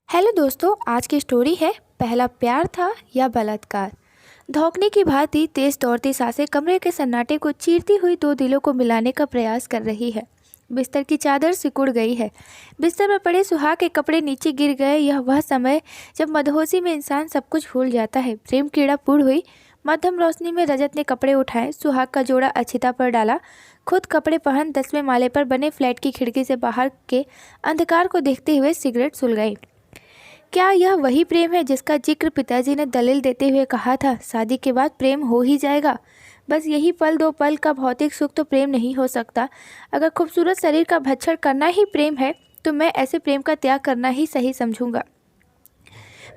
Hello दोस्तों, आज की स्टोरी है पहला प्यार था या बलात्कार। धौंकने की भांति तेज दौड़ती सांसें कमरे के सन्नाटे को चीरती हुई दो दिलों को मिलाने का प्रयास कर रही है। बिस्तर की चादर सिकुड़ गई है। बिस्तर पर पड़े सुहाग के कपड़े नीचे गिर गए। यह वह समय जब मदहोशी में इंसान सब कुछ भूल जाता है। प्रेम कीड़ा पूर्ण हुई। मध्यम रोशनी में रजत ने कपड़े उठाए, सुहाग का जोड़ा अक्षिता पर डाला, खुद कपड़े पहन 10वें माले पर बने फ्लैट की खिड़की से बाहर के अंधकार को देखते हुए सिगरेट सुलगाई। क्या यह वही प्रेम है जिसका जिक्र पिताजी ने दलील देते हुए कहा था, शादी के बाद प्रेम हो ही जाएगा। बस यही पल दो पल का भौतिक सुख तो प्रेम नहीं हो सकता। अगर खूबसूरत शरीर का भक्षण करना ही प्रेम है तो मैं ऐसे प्रेम का त्याग करना ही सही समझूंगा।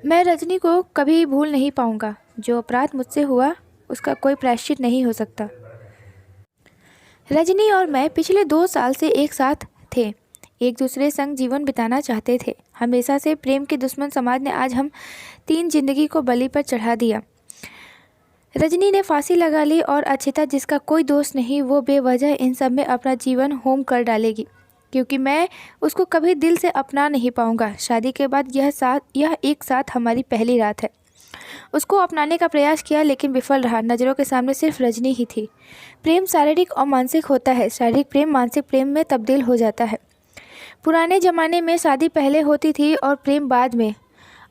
मैं रजनी को कभी भूल नहीं पाऊंगा। जो अपराध मुझसे हुआ उसका कोई प्रायश्चित नहीं हो सकता। रजनी और मैं पिछले 2 साल से एक साथ थे। एक दूसरे संग जीवन बिताना चाहते थे। हमेशा से प्रेम के दुश्मन समाज ने आज हम 3 जिंदगी को बलि पर चढ़ा दिया। रजनी ने फांसी लगा ली और अक्षिता, जिसका कोई दोष नहीं, वो बेवजह इन सब में अपना जीवन होम कर डालेगी, क्योंकि मैं उसको कभी दिल से अपना नहीं पाऊंगा। शादी के बाद यह एक साथ हमारी पहली रात है। उसको अपनाने का प्रयास किया लेकिन विफल रहा। नज़रों के सामने सिर्फ रजनी ही थी। प्रेम शारीरिक और मानसिक होता है। शारीरिक प्रेम मानसिक प्रेम में तब्दील हो जाता है। पुराने ज़माने में शादी पहले होती थी और प्रेम बाद में,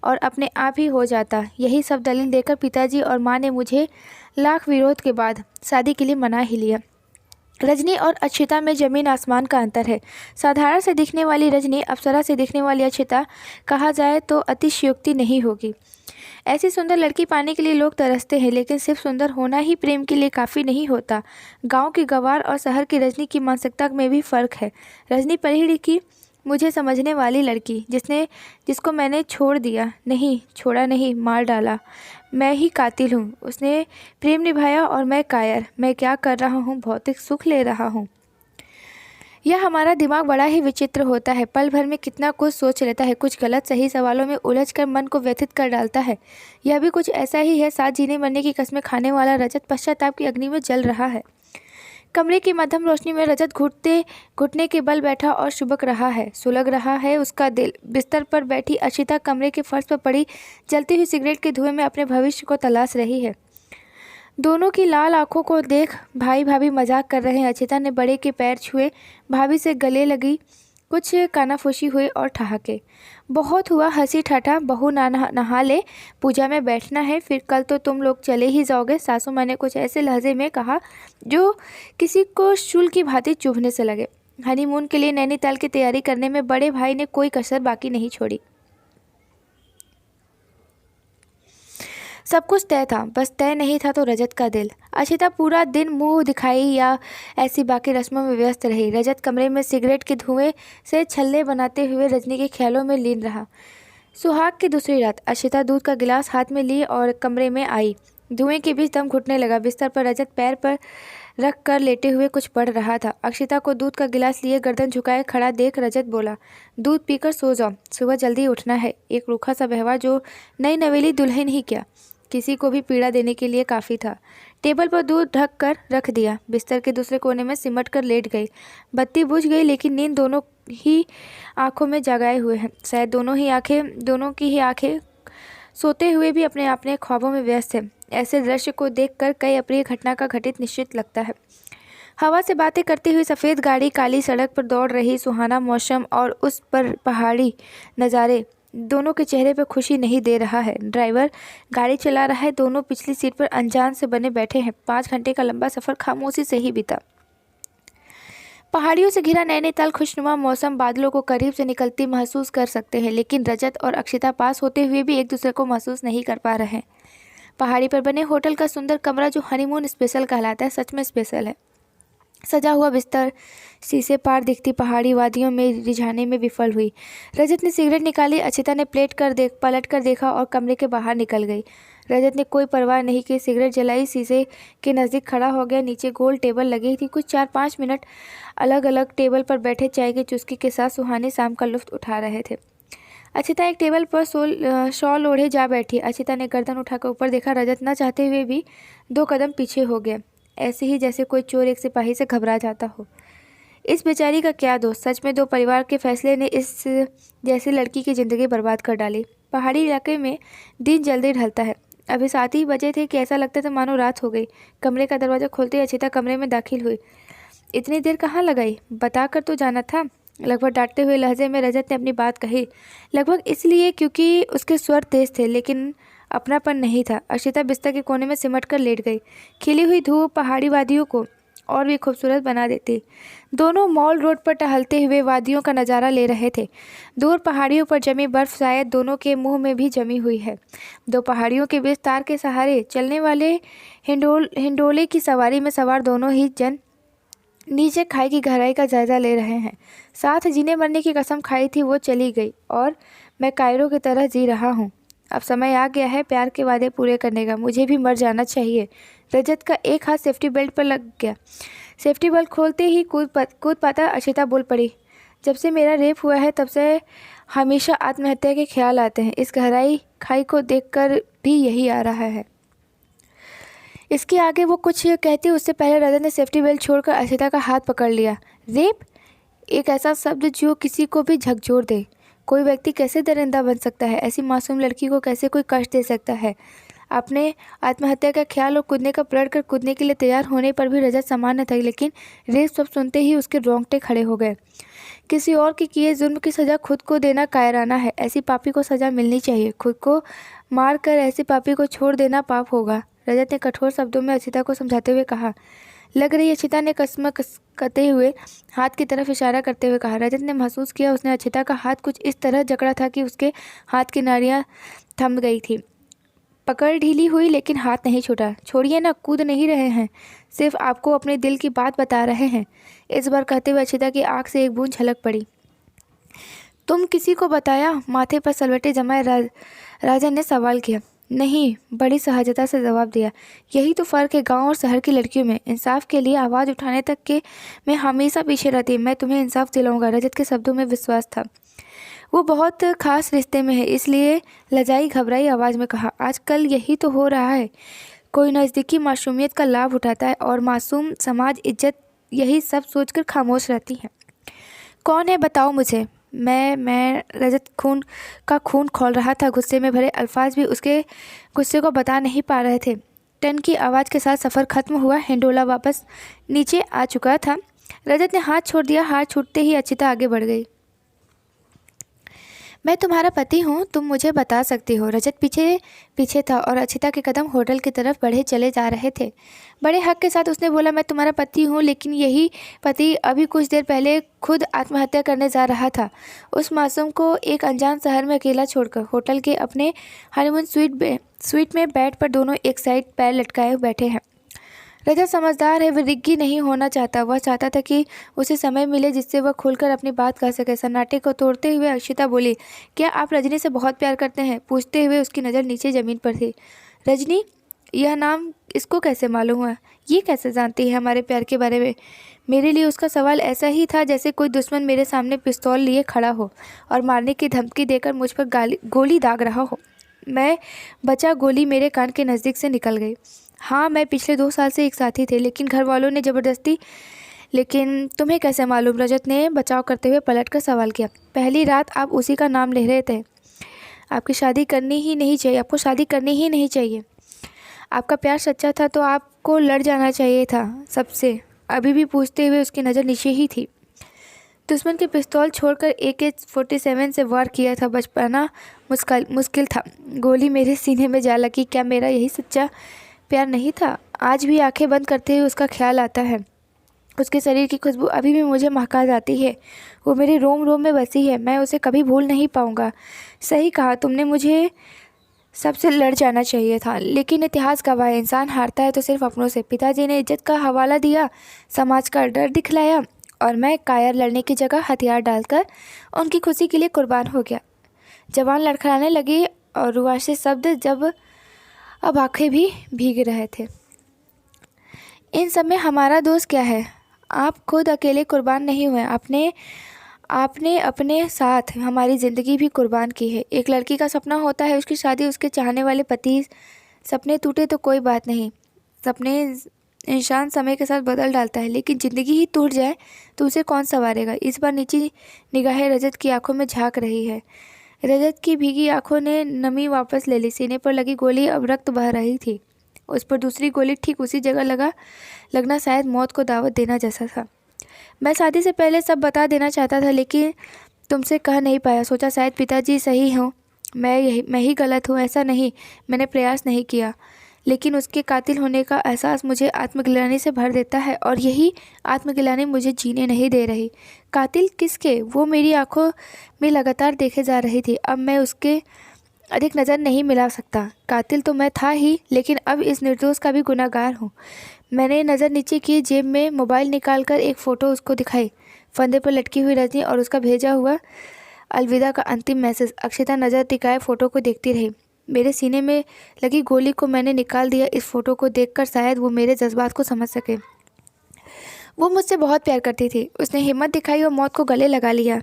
और अपने आप ही हो जाता। यही सब दलील देकर पिताजी और माँ ने मुझे लाख विरोध के बाद शादी के लिए मना ही लिया। रजनी और अक्षिता में ज़मीन आसमान का अंतर है। साधारण से दिखने वाली रजनी, अप्सरा से दिखने वाली अक्षिता कहा जाए तो अतिशयोक्ति नहीं होगी। ऐसी सुंदर लड़की पाने के लिए लोग तरसते हैं, लेकिन सिर्फ सुंदर होना ही प्रेम के लिए काफ़ी नहीं होता। गांव की गंवार और शहर की रजनी की मानसिकता में भी फ़र्क है। रजनी पढ़ी लिखी, मुझे समझने वाली लड़की, जिसको मैंने छोड़ा नहीं, मार डाला। मैं ही कातिल हूँ। उसने प्रेम निभाया और मैं कायर। मैं क्या कर रहा हूँ? भौतिक सुख ले रहा हूँ। यह हमारा दिमाग बड़ा ही विचित्र होता है। पल भर में कितना कुछ सोच लेता है। कुछ गलत सही सवालों में उलझकर मन को व्यथित कर डालता है। यह भी कुछ ऐसा ही है। साथ जीने मरने की कस्में खाने वाला रजत पश्चाताप की अग्नि में जल रहा है। कमरे की मध्यम रोशनी में रजत घुटने के बल बैठा और सुलग रहा है उसका दिल। बिस्तर पर बैठी अक्षिता कमरे के फर्श पर पड़ी जलती हुई सिगरेट के धुएं में अपने भविष्य को तलाश रही है। दोनों की लाल आंखों को देख भाई भाभी मजाक कर रहे हैं। अक्षिता ने बड़े के पैर छुए, भाभी से गले लगी, कुछ कानाफूसी हुई और ठहाके। बहुत हुआ हंसी ठाठा। बहू नहा ले, पूजा में बैठना है, फिर कल तो तुम लोग चले ही जाओगे। सासू माँ ने कुछ ऐसे लहजे में कहा जो किसी को शूल की भांति चुभने से लगे। हनीमून के लिए नैनीताल की तैयारी करने में बड़े भाई ने कोई कसर बाकी नहीं छोड़ी। सब कुछ तय था, बस तय नहीं था तो रजत का दिल। अक्षिता पूरा दिन मुंह दिखाई या ऐसी बाकी रस्मों में व्यस्त रही। रजत कमरे में सिगरेट के धुएं से छल्ले बनाते हुए रजनी के ख्यालों में लीन रहा। सुहाग की दूसरी रात। अक्षिता दूध का गिलास हाथ में ली और कमरे में आई। धुएं के बीच दम घुटने लगा। बिस्तर पर रजत पैर पर रख कर लेटे हुए कुछ पढ़ रहा था। अक्षिता को दूध का गिलास लिए गर्दन झुकाए खड़ा देख रजत बोला, दूध पीकर सो जाओ, सुबह जल्दी उठना है। एक रूखा सा व्यवहार जो नई नवेली दुल्हन ही क्या, किसी को भी पीड़ा देने के लिए काफ़ी था। टेबल पर दूध ढक कर रख दिया। बिस्तर के दूसरे कोने में सिमट कर लेट गई। बत्ती बुझ गई लेकिन नींद दोनों ही आंखों में जगाए हुए हैं। शायद दोनों की ही आंखें सोते हुए भी अपने अपने ख्वाबों में व्यस्त है। ऐसे दृश्य को देखकर कई अप्रिय घटना का घटित निश्चित लगता है। हवा से बातें करती हुई सफ़ेद गाड़ी काली सड़क पर दौड़ रही, सुहाना मौसम और उस पर पहाड़ी नज़ारे दोनों के चेहरे पर खुशी नहीं दे रहा है। ड्राइवर गाड़ी चला रहा है, दोनों पिछली सीट पर अनजान से बने बैठे हैं। 5 घंटे का लंबा सफ़र खामोशी से ही बीता। पहाड़ियों से घिरा नैनीताल, खुशनुमा मौसम, बादलों को करीब से निकलती महसूस कर सकते हैं, लेकिन रजत और अक्षिता पास होते हुए भी एक दूसरे को महसूस नहीं कर पा रहे हैं। पहाड़ी पर बने होटल का सुंदर कमरा जो हनीमून स्पेशल कहलाता है, सच में स्पेशल है। सजा हुआ बिस्तर, शीशे पार दिखती पहाड़ी वादियों में रिझाने में विफल हुई। रजत ने सिगरेट निकाली। अक्षिता ने पलट कर देखा और कमरे के बाहर निकल गई। रजत ने कोई परवाह नहीं की, सिगरेट जलाई, शीशे के नज़दीक खड़ा हो गया। नीचे गोल टेबल लगी थी। कुछ 4-5 मिनट अलग अलग टेबल पर बैठे चाय की चुस्की के साथ सुहानी शाम का लुत्फ उठा रहे थे। अक्षिता एक टेबल पर शॉल ओढ़े जा बैठी। अक्षिता ने गर्दन उठाकर ऊपर देखा। रजत न चाहते हुए भी 2 कदम पीछे हो गया, ऐसे ही जैसे कोई चोर एक सिपाही से घबरा जाता हो। इस बेचारी का क्या दोष। सच में दो परिवार के फैसले ने इस जैसी लड़की की ज़िंदगी बर्बाद कर डाली। पहाड़ी इलाके में दिन जल्दी ढलता है। अभी 7 ही बजे थे कि ऐसा लगता था मानो रात हो गई। कमरे का दरवाज़ा खोलते ही अचिता कमरे में दाखिल हुई। इतनी देर कहाँ लगाई, बताकर तो जाना था, लगभग डांटते हुए लहजे में रजत ने अपनी बात कही। लगभग इसलिए क्योंकि उसके स्वर तेज थे, लेकिन अपनापन नहीं था। अशिता बिस्तर के कोने में सिमट कर लेट गई। खिली हुई धूप पहाड़ी वादियों को और भी खूबसूरत बना देती। दोनों मॉल रोड पर टहलते हुए वादियों का नज़ारा ले रहे थे। दूर पहाड़ियों पर जमी बर्फ शायद दोनों के मुंह में भी जमी हुई है। दो पहाड़ियों के बीच तार के सहारे चलने वाले हिंडोले की सवारी में सवार दोनों ही जन नीचे खाई की गहराई का जायजा ले रहे हैं। साथ जीने मरने की कसम खाई थी वो चली गई और मैं कायरों की तरह जी रहा हूँ। अब समय आ गया है प्यार के वादे पूरे करने का। मुझे भी मर जाना चाहिए। रजत का एक हाथ सेफ्टी बेल्ट पर लग गया। सेफ्टी बेल्ट खोलते ही कूद पाता अशिता बोल पड़ी। जब से मेरा रेप हुआ है तब से हमेशा आत्महत्या के ख्याल आते हैं। इस गहराई खाई को देखकर भी यही आ रहा है। इसके आगे वो कुछ कहती उससे पहले रजत ने सेफ्टी बेल्ट छोड़कर अशिता का हाथ पकड़ लिया। रेप, एक ऐसा शब्द जो किसी को भी झकझोर दे। कोई व्यक्ति कैसे दरिंदा बन सकता है? ऐसी मासूम लड़की को कैसे कोई कष्ट दे सकता है? अपने आत्महत्या का ख्याल और कूदने का प्रण कर कूदने के लिए तैयार होने पर भी रजत सामान्य था, लेकिन रेप सब सुनते ही उसके रोंगटे खड़े हो गए। किसी और के किए जुर्म की सज़ा खुद को देना कायराना है। ऐसी पापी को सज़ा मिलनी चाहिए। खुद को मार कर ऐसी पापी को छोड़ देना पाप होगा। रजत ने कठोर शब्दों में अशिता को समझाते हुए कहा। लग रही अशिता ने कसते हुए हाथ की तरफ इशारा करते हुए कहा। रजत ने महसूस किया उसने अशिता का हाथ कुछ इस तरह जकड़ा था कि उसके हाथ की नाड़ियाँ थम गई थी। पकड़ ढीली हुई लेकिन हाथ नहीं छूटा। छोड़िए ना, कूद नहीं रहे हैं, सिर्फ आपको अपने दिल की बात बता रहे हैं। इस बार कहते हुए अशिता की आँख से एक बूंद झलक पड़ी। तुम किसी को बताया? माथे पर सलवटे जमाए राजन ने सवाल किया। नहीं, बड़ी सहजता से जवाब दिया। यही तो फ़र्क है गांव और शहर की लड़कियों में। इंसाफ के लिए आवाज़ उठाने तक के मैं हमेशा पीछे रहती। मैं तुम्हें इंसाफ दिलाऊंगा। रजत के शब्दों में विश्वास था। वो बहुत खास रिश्ते में है, इसलिए लजाई घबराई आवाज़ में कहा। आजकल यही तो हो रहा है। कोई नज़दीकी मासूमियत का लाभ उठाता है और मासूम समाज इज्जत यही सब सोचकर खामोश रहती है। कौन है बताओ मुझे। मैं रजत खून खौल रहा था। गुस्से में भरे अल्फाज भी उसके गुस्से को बता नहीं पा रहे थे। टन की आवाज़ के साथ सफ़र खत्म हुआ। हिंडोला वापस नीचे आ चुका था। रजत ने हाथ छोड़ दिया। हाथ छूटते ही अचिता आगे बढ़ गई। मैं तुम्हारा पति हूँ, तुम मुझे बता सकती हो। रजत पीछे था और अचिता के कदम होटल की तरफ बढ़े चले जा रहे थे। बड़े हक के साथ उसने बोला, मैं तुम्हारा पति हूँ, लेकिन यही पति अभी कुछ देर पहले खुद आत्महत्या करने जा रहा था। उस मासूम को एक अनजान शहर में अकेला छोड़कर। होटल के अपने हनीमून स्वीट में बेड पर दोनों एक साइड पैर लटकाए बैठे हैं। रजत समझदार है, वह रिग्गी नहीं होना चाहता। वह चाहता था कि उसे समय मिले जिससे वह खुलकर अपनी बात कर सके। सन्नाटे को तोड़ते हुए अक्षिता बोली, क्या आप रजनी से बहुत प्यार करते हैं? पूछते हुए उसकी नज़र नीचे ज़मीन पर थी। रजनी, यह नाम इसको कैसे मालूम हुआ? ये कैसे जानती है हमारे प्यार के बारे में? मेरे लिए उसका सवाल ऐसा ही था जैसे कोई दुश्मन मेरे सामने पिस्तौल लिए खड़ा हो और मारने की धमकी देकर मुझ पर गोली दाग रहा हो। मैं बचा, गोली मेरे कान के नज़दीक से निकल गई। हाँ, मैं पिछले 2 साल से एक साथी थे, लेकिन घर वालों ने ज़बरदस्ती। लेकिन तुम्हें कैसे मालूम? रजत ने बचाव करते हुए पलटकर सवाल किया। पहली रात आप उसी का नाम ले रहे थे। आपको शादी करनी ही नहीं चाहिए। आपका प्यार सच्चा था तो आपको लड़ जाना चाहिए था सबसे। अभी भी पूछते हुए उसकी नज़र नीचे ही थी। दुश्मन के पिस्तौल छोड़कर AK-47 से वार किया था। बचपना मुश्किल था। गोली मेरे सीने में जा लगी। क्या मेरा यही सच्चा प्यार नहीं था? आज भी आंखें बंद करते हुए उसका ख्याल आता है। उसके शरीर की खुशबू अभी भी मुझे महका जाती है। वो मेरे रोम रोम में बसी है। मैं उसे कभी भूल नहीं पाऊंगा। सही कहा तुमने, मुझे सबसे लड़ जाना चाहिए था, लेकिन इतिहास गवाह है, इंसान हारता है तो सिर्फ अपनों से। पिताजी ने इज्जत का हवाला दिया, समाज का डर दिखलाया और मैं कायर लड़ने की जगह हथियार डालकर उनकी खुशी के लिए कुर्बान हो गया। जवान लड़खड़ाने लगी और रुआशी शब्द जब अब आंखें भी भीग रहे थे। इन सब में हमारा दोस्त क्या है? आप खुद अकेले कुर्बान नहीं हुए, आपने अपने साथ हमारी ज़िंदगी भी कुर्बान की है। एक लड़की का सपना होता है उसकी शादी, उसके चाहने वाले पति। सपने टूटे तो कोई बात नहीं, सपने इंसान समय के साथ बदल डालता है, लेकिन ज़िंदगी ही टूट जाए तो उसे कौन संवारेगा। इस बार नीची निगाहें रजत की आंखों में झांक रही है। रजत की भीगी आंखों ने नमी वापस ले ली। सीने पर लगी गोली अब रक्त बह रही थी। उस पर दूसरी गोली ठीक उसी जगह लगना शायद मौत को दावत देना जैसा था। मैं शादी से पहले सब बता देना चाहता था, लेकिन तुमसे कह नहीं पाया। सोचा शायद पिताजी सही हों, मैं ही गलत हूँ। ऐसा नहीं, मैंने प्रयास नहीं किया, लेकिन उसके कातिल होने का एहसास मुझे आत्मग्लानि से भर देता है, और यही आत्मग्लानि मुझे जीने नहीं दे रही। कातिल किसके? वो मेरी आंखों में लगातार देखे जा रही थी। अब मैं उसके अधिक नज़र नहीं मिला सकता। कातिल तो मैं था ही, लेकिन अब इस निर्दोष का भी गुनहगार हूँ। मैंने नज़र नीचे की, जेब में मोबाइल निकालकर एक फ़ोटो उसको दिखाई। फंदे पर लटकी हुई रजनी और उसका भेजा हुआ अलविदा का अंतिम मैसेज। अक्षिता नज़र टिकाए फ़ोटो को देखती रही। मेरे सीने में लगी गोली को मैंने निकाल दिया। इस फ़ोटो को देखकर शायद वो मेरे जज्बात को समझ सके। वो मुझसे बहुत प्यार करती थी। उसने हिम्मत दिखाई और मौत को गले लगा लिया।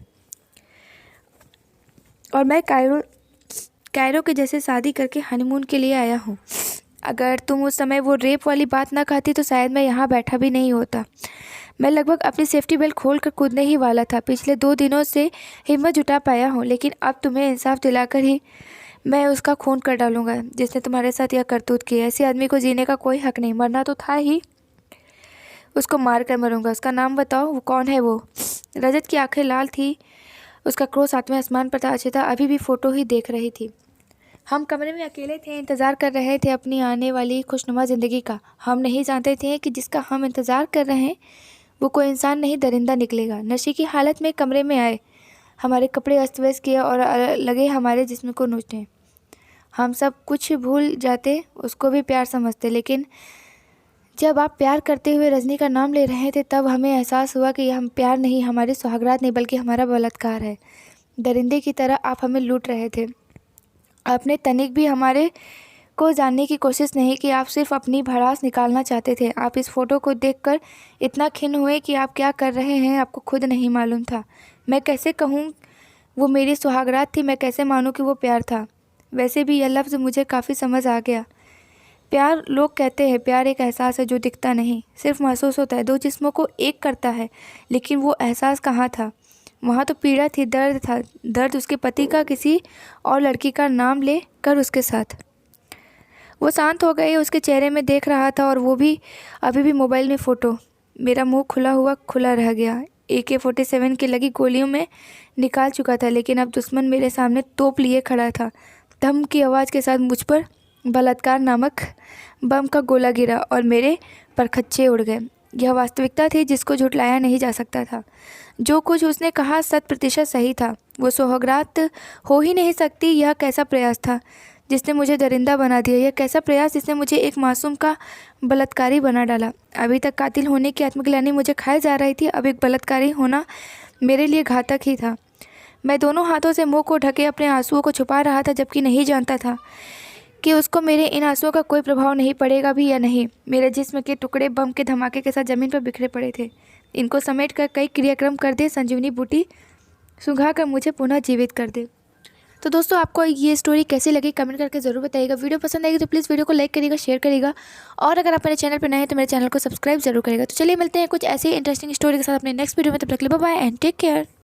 और मैं कायरो के जैसे शादी करके हनीमून के लिए आया हूँ। अगर तुम उस समय वो रेप वाली बात ना कहती तो शायद मैं यहाँ बैठा भी नहीं होता। मैं लगभग अपनी सेफ्टी बेल्ट खोलकर कूदने ही वाला था। पिछले 2 दिनों से हिम्मत जुटा पाया हूँ, लेकिन अब तुम्हें इंसाफ दिलाकर ही मैं उसका खून कर डालूंगा जिसने तुम्हारे साथ यह करतूत की। ऐसे आदमी को जीने का कोई हक नहीं, मरना तो था ही, उसको मार कर मरूंगा। उसका नाम बताओ, वो कौन है? वो रजत की आंखें लाल थी, उसका क्रोध सातवें आसमान पर था। अक्षिता अभी भी फ़ोटो ही देख रही थी। हम कमरे में अकेले थे, इंतज़ार कर रहे थे अपनी आने वाली खुशनुमा ज़िंदगी का। हम नहीं जानते थे कि जिसका हम इंतज़ार कर रहे हैं वो कोई इंसान नहीं, दरिंदा निकलेगा। नशे की हालत में कमरे में आए, हमारे कपड़े अस्त व्यस्त किए और लगे हमारे जिस्म को नोचने। हम सब कुछ भूल जाते, उसको भी प्यार समझते। लेकिन जब आप प्यार करते हुए रजनी का नाम ले रहे थे, तब हमें एहसास हुआ कि हम प्यार नहीं, हमारे सुहागरात नहीं, बल्कि हमारा बलात्कार है। दरिंदे की तरह आप हमें लूट रहे थे। आपने तनिक भी हमारे को जानने की कोशिश नहीं की। आप सिर्फ अपनी भड़ास निकालना चाहते थे। आप इस फ़ोटो को देखकर इतना खिन्न हुए कि आप क्या कर रहे हैं आपको खुद नहीं मालूम था। मैं कैसे कहूँ वो मेरी सुहागरात थी? मैं कैसे मानूँ कि वो प्यार था? वैसे भी यह लफ्ज़ मुझे काफ़ी समझ आ गया। प्यार, लोग कहते हैं प्यार एक एहसास है जो दिखता नहीं, सिर्फ महसूस होता है, 2 जिस्मों को एक करता है। लेकिन वो एहसास कहाँ था? वहाँ तो पीड़ा थी, दर्द था। दर्द उसके पति का किसी और लड़की का नाम ले कर उसके साथ। वो शांत हो गई, उसके चेहरे में देख रहा था, और वो भी अभी भी मोबाइल में फ़ोटो। मेरा मुंह खुला रह गया। AK-47 की लगी गोलियों में निकाल चुका था, लेकिन अब दुश्मन मेरे सामने तोप लिए खड़ा था। धम की आवाज़ के साथ मुझ पर बलात्कार नामक बम का गोला गिरा और मेरे परखच्चे उड़ गए। यह वास्तविकता थी जिसको झुठलाया नहीं जा सकता था। जो कुछ उसने कहा 100% सही था। वो सुहागरात हो ही नहीं सकती। यह कैसा प्रयास था जिसने मुझे दरिंदा बना दिया? यह कैसा प्रयास जिसने मुझे एक मासूम का बलात्कारी बना डाला? अभी तक कातिल होने की आत्मग्लानि मुझे खाए जा रही थी, अब एक बलात्कारी होना मेरे लिए घातक ही था। मैं दोनों हाथों से मुंह को ढके अपने आंसुओं को छुपा रहा था, जबकि नहीं जानता था कि उसको मेरे इन आंसुओं का कोई प्रभाव नहीं पड़ेगा भी या नहीं। मेरे जिस्म के टुकड़े बम के धमाके के साथ ज़मीन पर बिखरे पड़े थे। इनको समेट कर कई क्रियाक्रम कर दे, संजीवनी बूटी सुंघा कर मुझे पुनः जीवित कर दे। तो दोस्तों, आपको ये स्टोरी कैसी लगी कमेंट करके ज़रूर बताइएगा। वीडियो पसंद आएगी तो प्लीज़ वीडियो को लाइक करिएगा, शेयर करिएगा, और अगर आप मेरे चैनल पर नए हैं तो मेरे चैनल को सब्सक्राइब जरूर करिएगा। तो चलिए मिलते हैं कुछ ऐसी इंटरेस्टिंग स्टोरी के साथ अपने नेक्स्ट वीडियो में। तब तक के लिए bye bye and take care.